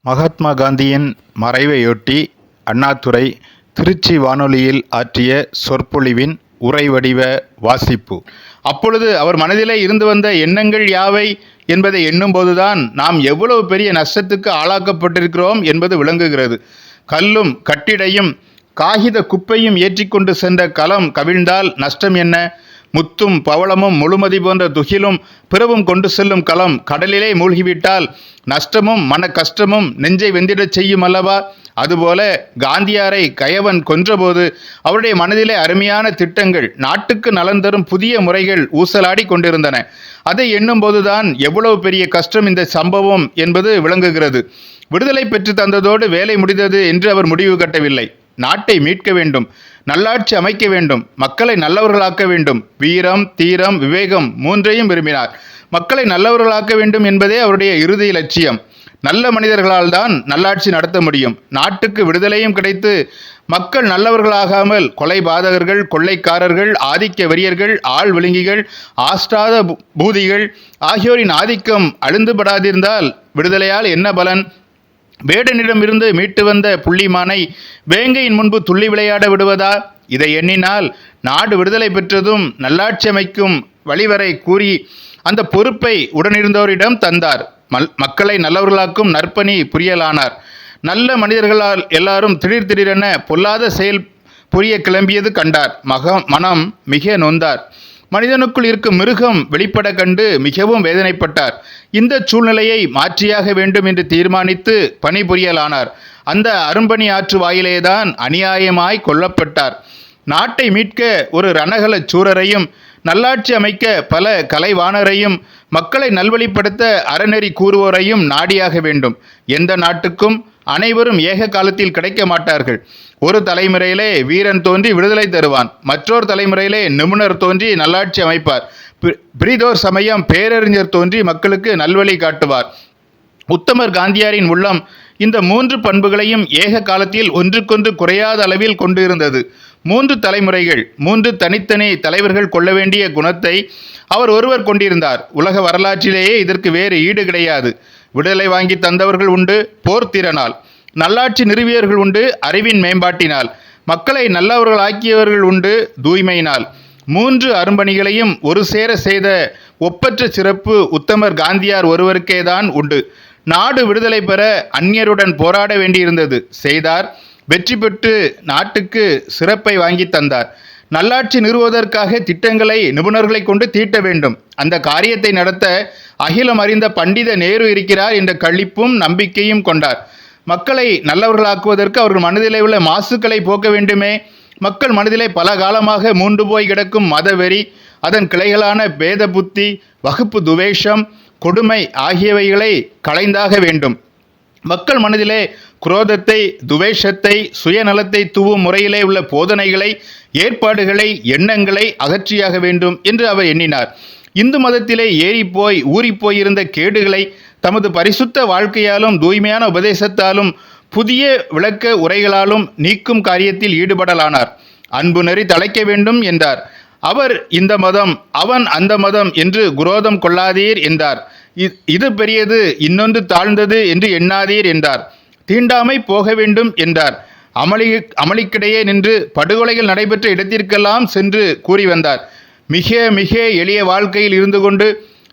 மகாத்மா காந்தியின் மறைவையொட்டி அண்ணாதுரை திருச்சி வானொலியில் ஆற்றிய சொற்பொழிவின் உரை வடிவ வாசிப்பு. அப்பொழுது அவர் மனதிலே இருந்து வந்த எண்ணங்கள் யாவை என்பதை எண்ணும்போதுதான் நாம் எவ்வளவு பெரிய நஷ்டத்துக்கு ஆளாக்கப்பட்டிருக்கிறோம் என்பது விளங்குகிறது. கல்லும் கட்டிடையும் காகித குப்பையும் ஏற்றிக்கொண்டு சென்ற கலம் கவிழ்ந்தால் நஷ்டம் என்ன? முத்தும் பவளமும் முழுமதி போன்ற துகிலும் பிறவும் கொண்டு செல்லும் கலம் கடலிலே மூழ்கிவிட்டால் நஷ்டமும் மன கஷ்டமும் நெஞ்சை வெந்திடச் செய்யும் அல்லவா? அதுபோல காந்தியாரை கயவன் கொன்றபோது அவருடைய மனதிலே அருமையான திட்டங்கள், நாட்டுக்கு நலன் தரும் புதிய முறைகள் ஊசலாடி கொண்டிருந்தன. அதை எண்ணும்போதுதான் எவ்வளவு பெரிய கஷ்டம் இந்த சம்பவம் என்பது விளங்குகிறது. விடுதலை பெற்று தந்ததோடு வேலை முடிந்தது என்று அவர் முடிவு கட்டவில்லை. நாட்டை மீட்க வேண்டும், நல்லாட்சி அமைக்க வேண்டும், மக்களை நல்லவர்களாக்க வேண்டும். வீரம், தீரம், விவேகம் மூன்றையும் விரும்பினார். மக்களை நல்லவர்களாக்க வேண்டும் என்பதே அவருடைய இறுதி லட்சியம். நல்ல மனிதர்களால் தான் நல்லாட்சி நடத்த முடியும். நாட்டுக்கு விடுதலையும் கிடைத்து மக்கள் நல்லவர்களாகாமல் கொலைபாதகர்கள், கொள்ளைக்காரர்கள், ஆதிக்க வெறியர்கள், ஆள் விழுங்கிகள், ஆஸ்டாத பூதிகள் ஆகியோரின் ஆதிக்கம் அழுந்துபடாதிருந்தால் விடுதலையால் என்ன பலன்? வேடனிடமிருந்து மீட்டு வந்த புள்ளிமானை வேங்கையின் முன்பு துள்ளி விளையாட விடுவதா? இதை எண்ணினால் நாடு விடுதலை பெற்றதும் நல்லாட்சி அமைக்கும் வழிவரை கூறி அந்த பொறுப்பை உடனிருந்தோரிடம் தந்தார். மக்களை நல்லவர்களாக்கும் நற்பணி புரியலானார். நல்ல மனிதர்களால் எல்லாரும் திடீரென பொல்லாத செயல் புரிய கிளம்பியது கண்டார். மனம் மிக நொந்தார். மனிதனுக்குள் இருக்கும் மிருகம் வெளிப்பட கண்டு மிகவும் வேதனைப்பட்டார். இந்த சூழ்நிலையை மாற்றியாக வேண்டும் என்று தீர்மானித்து பணிபுரியலானார். அந்த அரும்பணி ஆற்று வாயிலேதான் அநியாயமாய் கொல்லப்பட்டார். நாட்டை மீட்க ஒரு ரணகல சூரரையும், நல்லாட்சி அமைக்க பல கலைவாணரையும், மக்களை நல்வழிப்படுத்த அறநெறி கூறுவோரையும் நாடியாக வேண்டும். எந்த நாட்டுக்கும் அனைவரும் ஏக காலத்தில் கிடைக்க மாட்டார்கள். ஒரு தலைமுறையிலே வீரன் தோன்றி விடுதலை தருவான், மற்றொரு தலைமுறையிலே நிபுணர் தோன்றி நல்லாட்சி அமைப்பார், பிரிதோர் சமயம் பேரறிஞர் தோன்றி மக்களுக்கு நல்வழி காட்டுவார். உத்தமர் காந்தியாரின் உள்ளம் இந்த மூன்று பண்புகளையும் ஏக காலத்தில் ஒன்றுக்கொன்று குறையாத அளவில் கொண்டு இருந்தது. மூன்று தலைமுறைகள், மூன்று தனித்தனி தலைவர்கள் கொள்ள வேண்டிய குணத்தை அவர் ஒருவர் கொண்டிருந்தார். உலக வரலாற்றிலேயே இதற்கு வேறு ஈடு கிடையாது. விடுதலை வாங்கி தந்தவர்கள் உண்டு போர்த்திறனால், நல்லாட்சி நிறுவியவர்கள் உண்டு அறிவின் மேம்பாட்டினால், மக்களை நல்லவர்களாக்கியவர்கள் உண்டு தூய்மையினால். மூன்று அரும்பணிகளையும் ஒரு சேர செய்த ஒப்பற்ற சிறப்பு உத்தமர் காந்தியார் ஒருவருக்கே தான் உண்டு. நாடு விடுதலை பெற அந்நியருடன் போராட வேண்டியிருந்தது. செய்தார். வெற்றி பெற்று நாட்டுக்கு சிறப்பை வாங்கி தந்தார். நல்லாட்சி நிறுவுவதற்காக திட்டங்களை நிபுணர்களை கொண்டு தீட்ட வேண்டும். அந்த காரியத்தை நடத்த அகிலம் அறிந்த பண்டித நேரு இருக்கிறார் என்ற களிப்பும் நம்பிக்கையும் கொண்டார். மக்களை நல்லவர்களாக்குவதற்கு அவர்கள் மனதிலே உள்ள மாசுக்களை போக்க வேண்டுமே. மக்கள் மனதிலே பல காலமாக மூண்டு போய் கிடக்கும் மதவெறி, அதன் கிளைகளான பேத புத்தி, வகுப்பு துவேஷம், கொடுமை ஆகியவைகளை களைந்தாக வேண்டும். மக்கள் மனதிலே குரோதத்தை, துவேஷத்தை, சுயநலத்தை தூவும் முறையிலே உள்ள போதனைகளை, ஏற்பாடுகளை, எண்ணங்களை அகற்றியாக வேண்டும் என்று அவர் எண்ணினார். இந்து மதத்திலே ஏறிப்போய் ஊறிப்போயிருந்த கேடுகளை தமது பரிசுத்த வாழ்க்கையாலும் தூய்மையான உபதேசத்தாலும் புதிய விளக்க உரைகளாலும் நீக்கும் காரியத்தில் ஈடுபடலானார். அன்பு நெறி தழைக்க வேண்டும் என்றார். அவர் இந்த மதம், அவன் அந்த மதம் என்று குரோதம் கொள்ளாதீர் என்றார். இது பெரியது, இன்னொன்று தாழ்ந்தது என்று எண்ணாதீர் என்றார். தீண்டாமை போக வேண்டும் என்றார். அமளிக்கிடையே நின்று படுகொலைகள் நடைபெற்ற இடத்திற்கெல்லாம் சென்று கூறி வந்தார். மிக மிக எளிய வாழ்க்கையில் இருந்து கொண்டு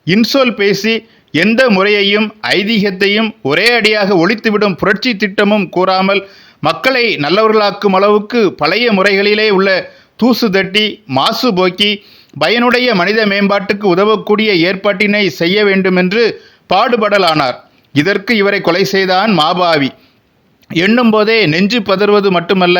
இன்சொல் பேசி எந்த முறையையும் ஐதீகத்தையும் ஒரே அடியாக ஒழித்துவிடும் புரட்சி திட்டமும் கூறாமல் மக்களை நல்லவர்களாக்கும் அளவுக்கு பழைய முறைகளிலே உள்ள தூசு தட்டி மாசு போக்கி பயனுடைய மனித மேம்பாட்டுக்கு உதவக்கூடிய ஏற்பாட்டினை செய்ய வேண்டுமென்று பாடுபடலானார். இதற்கு இவரை கொலை செய்தான் மாபாவி. எண்ணும் போதே நெஞ்சு பதறுவது மட்டுமல்ல,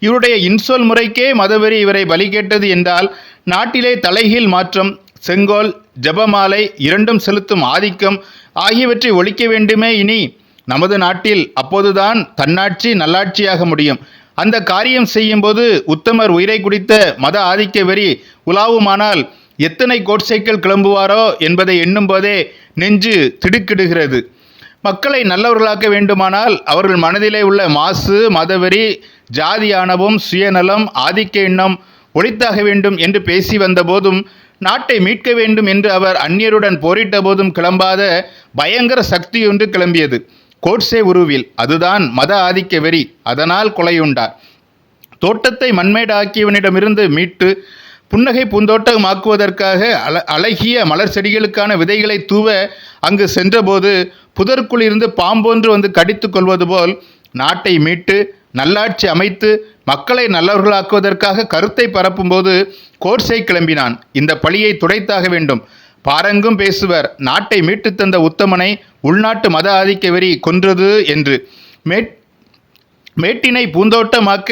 இவருடைய இன்சொல் முறைக்கே மதவெறி இவரை பலி கேட்டது என்றால் நாட்டிலே தலைகீழ் மாற்றம், செங்கோல், ஜபமாலை இரண்டும் செலுத்தும் ஆதிக்கம் ஆகியவற்றை ஒழிக்க வேண்டுமே. இனி நமது நாட்டில் அப்போதுதான் தன்னாட்சி நல்லாட்சியாக முடியும். அந்த காரியம் செய்யும்போது உத்தமர் உயிரை குடித்த மத ஆதிக்க வெறி உலாவுமானால் எத்தனை கோட்சைக்கள் கிளம்புவாரோ என்பதை எண்ணும் போதே நெஞ்சு திடுக்கிடுகிறது. மக்களை நல்லவர்களாக்க வேண்டுமானால் அவர்கள் மனதிலே உள்ள மாசு, மதவெறி, ஜாதி ஆணவம், சுயநலம், ஆதிக்க எண்ணம் ஒழித்தாக வேண்டும் என்று பேசி வந்த போதும், நாட்டை மீட்க வேண்டும் என்று அவர் அந்நியருடன் போரிட்ட போதும் கிளம்பாத பயங்கர சக்தி ஒன்று கிளம்பியது. கோட்சே உருவில். அதுதான் மத ஆதிக்க வெறி. அதனால் கொலையுண்டார். தோட்டத்தை மண்மேடாக்கியவனிடமிருந்து மீட்டு புன்னகை பூந்தோட்டமாக்குவதற்காக அழகிய மலர் செடிகளுக்கான விதைகளை தூவ அங்கு சென்றபோது புதருக்குள் இருந்து பாம்பொன்று வந்து கடித்து கொள்வது போல் நாட்டை மீட்டு நல்லாட்சி அமைத்து மக்களை நல்லவர்களாக்குவதற்காக கருத்தை பரப்பும்போது கோட்சே கிளம்பினான். இந்த பழியை துடைத்தாக வேண்டும். பாரெங்கும் பேசுவர், நாட்டை மீட்டு தந்த உத்தமனை உள்நாட்டு மத ஆதிக்க வெறி கொன்றது என்று. மேட்டினை பூந்தோட்டமாக்க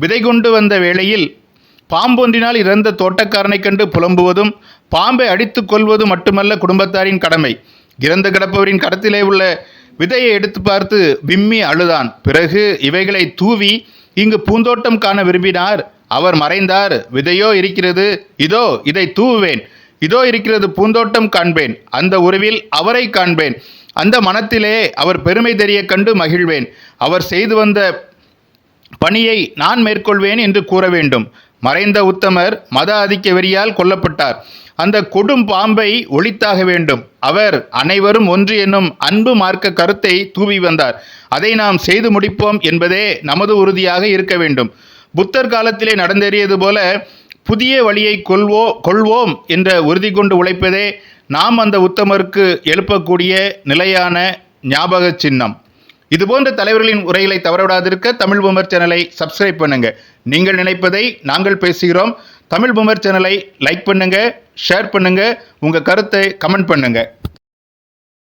விதை கொண்டு வந்த வேளையில் பாம்பொன்றினால் இறந்த தோட்டக்காரனை கண்டு புலம்புவதும் பாம்பை அடித்து கொள்வது மட்டுமல்ல குடும்பத்தாரின் கடமை. இறந்து கிடப்பவரின் கடத்திலே உள்ள விதையை எடுத்து பார்த்து விம்மி அழுதான். பிறகு இவைகளை தூவி இங்கு பூந்தோட்டம் காண விரும்பினார். அவர் மறைந்தார். விதையோ இருக்கிறது, இதோ இதை தூவுவேன். இதோ இருக்கிறது பூந்தோட்டம் காண்பேன். அந்த உருவில் அவரை காண்பேன். அந்த மனத்திலே அவர் பெருமை தெரிய கண்டு மகிழ்வேன். அவர் செய்து வந்த பணியை நான் மேற்கொள்வேன் என்று கூற வேண்டும். மறைந்த உத்தமர் மத ஆதிக்க வெறியால் கொல்லப்பட்டார். அந்த கொடும் பாம்பை ஒழித்தாக வேண்டும். அவர் அனைவரும் ஒன்று என்னும் அன்பு மார்க்க கருத்தை தூவி வந்தார். அதை நாம் செய்து முடிப்போம் என்பதே நமது உறுதியாக இருக்க வேண்டும். புத்தர் காலத்திலே நடந்தேறியது போல புதிய வழியை கொள்வோம் என்ற உறுதி கொண்டு உழைப்பதே நாம் அந்த உத்தமருக்கு எழுப்பக்கூடிய நிலையான ஞாபக சின்னம். இதுபோன்ற தலைவர்களின் உரைகளை தவறவிடாதிருக்க தமிழ் பூமர் சேனலை சப்ஸ்கிரைப் பண்ணுங்க. நீங்கள் நினைப்பதை நாங்கள் பேசுகிறோம். தமிழ் பூமர் சேனலை லைக் பண்ணுங்க, ஷேர் பண்ணுங்க, உங்க கருத்தை கமெண்ட் பண்ணுங்க.